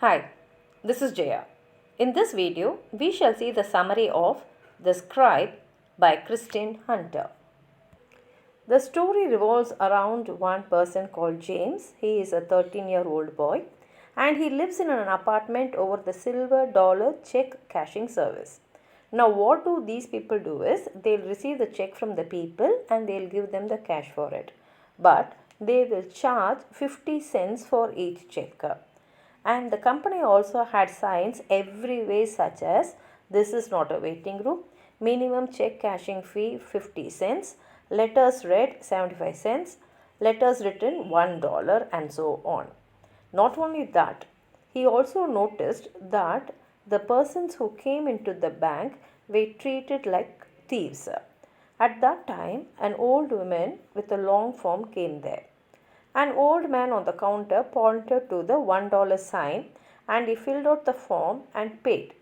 Hi, this is Jaya. In this video, we shall see the summary of The Scribe by Kristin Hunter. The story revolves around one person called James. He is a 13-year-old boy and he lives in an apartment over the silver dollar check cashing service. Now, what do these people do is they'll receive the check from the people and they'll give them the cash for it. But they will charge 50 cents for each check. And the company also had signs everywhere such as this is not a waiting room, minimum check cashing fee 50 cents, letters read 75 cents, letters written $1 and so on. Not only that, he also noticed that the persons who came into the bank were treated like thieves. At that time, an old woman with a long form came there. An old man on the counter pointed to the $1 sign and he filled out the form and paid.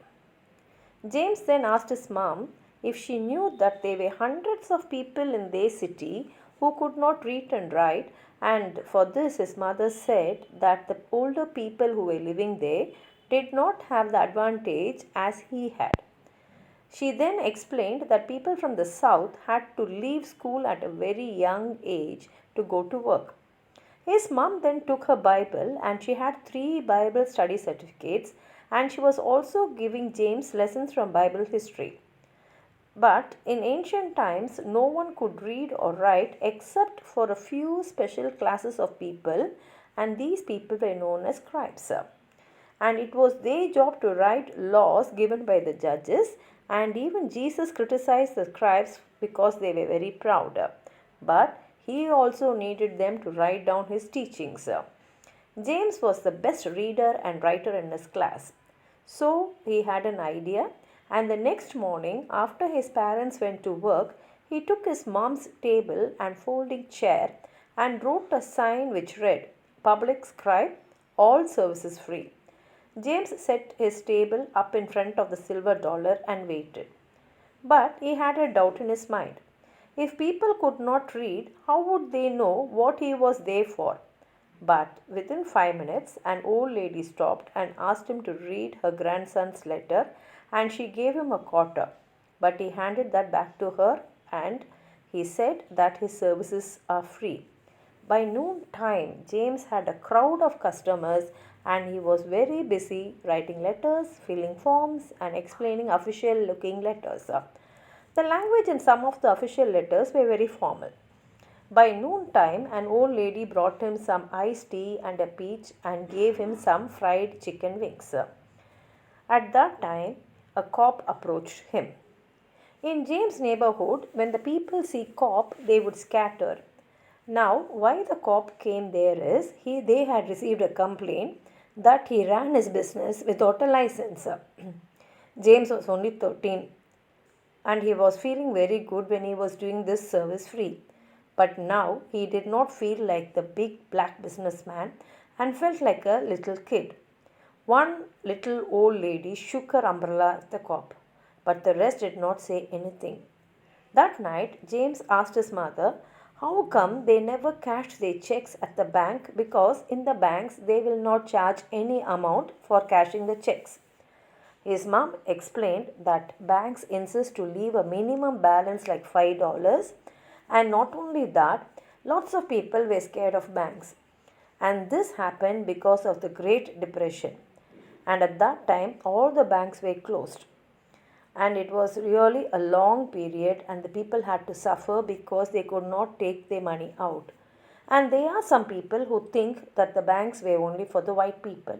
James then asked his mom if she knew that there were hundreds of people in their city who could not read and write, and for this his mother said that the older people who were living there did not have the advantage as he had. She then explained that people from the south had to leave school at a very young age to go to work. His mom then took her Bible and she had 3 Bible study certificates, and she was also giving James lessons from Bible history. But in ancient times, no one could read or write except for a few special classes of people, and these people were known as scribes. And it was their job to write laws given by the judges, and even Jesus criticized the scribes because they were very proud. But he also needed them to write down his teachings. James was the best reader and writer in his class. So he had an idea, and the next morning, after his parents went to work, he took his mom's table and folding chair and wrote a sign which read, Public Scribe, all services free. James set his table up in front of the silver dollar and waited. But he had a doubt in his mind. If people could not read, how would they know what he was there for? But within 5 minutes, an old lady stopped and asked him to read her grandson's letter, and she gave him a quarter. But he handed that back to her and he said that his services are free. By noon time, James had a crowd of customers and he was very busy writing letters, filling forms, and explaining official looking letters. The language in some of the official letters were very formal. By noontime, an old lady brought him some iced tea and a peach and gave him some fried chicken wings. At that time, a cop approached him. In James' neighborhood, when the people see cop, they would scatter. Now, why the cop came there is they had received a complaint that he ran his business without a license. James was only 13. And he was feeling very good when he was doing this service free. But now he did not feel like the big black businessman and felt like a little kid. One little old lady shook her umbrella at the cop, but the rest did not say anything. That night, James asked his mother how come they never cashed their checks at the bank, because in the banks they will not charge any amount for cashing the checks. His mom explained that banks insist to leave a minimum balance like $5, and not only that, lots of people were scared of banks. And this happened because of the Great Depression. And at that time, all the banks were closed. And it was really a long period, and the people had to suffer because they could not take their money out. And there are some people who think that the banks were only for the white people.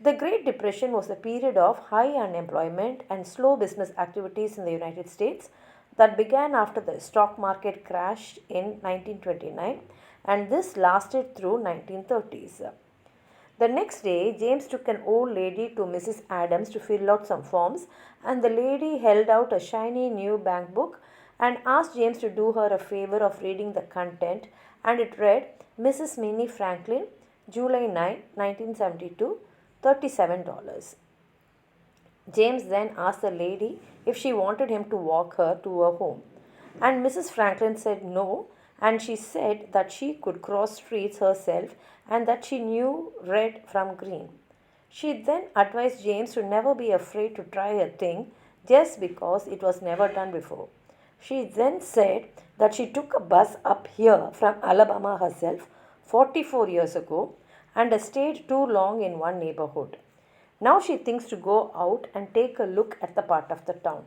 The Great Depression was a period of high unemployment and slow business activities in the United States that began after the stock market crashed in 1929, and this lasted through 1930s. The next day, James took an old lady to Mrs. Adams to fill out some forms, and the lady held out a shiny new bank book and asked James to do her a favor of reading the content, and it read, Mrs. Minnie Franklin, July 9, 1972, $37. James then asked the lady if she wanted him to walk her to her home, and Mrs. Franklin said no, and she said that she could cross streets herself and that she knew red from green. She then advised James to never be afraid to try a thing just because it was never done before. She then said that she took a bus up here from Alabama herself 44 years ago and has stayed too long in one neighborhood. Now she thinks to go out and take a look at the part of the town.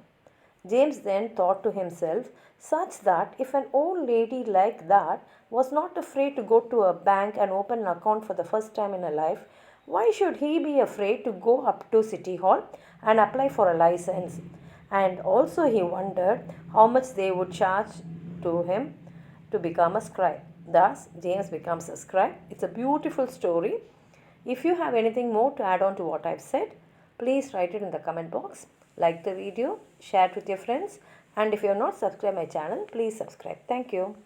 James then thought to himself, such that if an old lady like that was not afraid to go to a bank and open an account for the first time in her life, why should he be afraid to go up to City Hall and apply for a license? And also he wondered how much they would charge to him to become a scribe. Thus, James becomes a scribe. It's a beautiful story. If you have anything more to add on to what I've said, please write it in the comment box. Like the video, share it with your friends, and if you have not subscribed my channel, please subscribe. Thank you.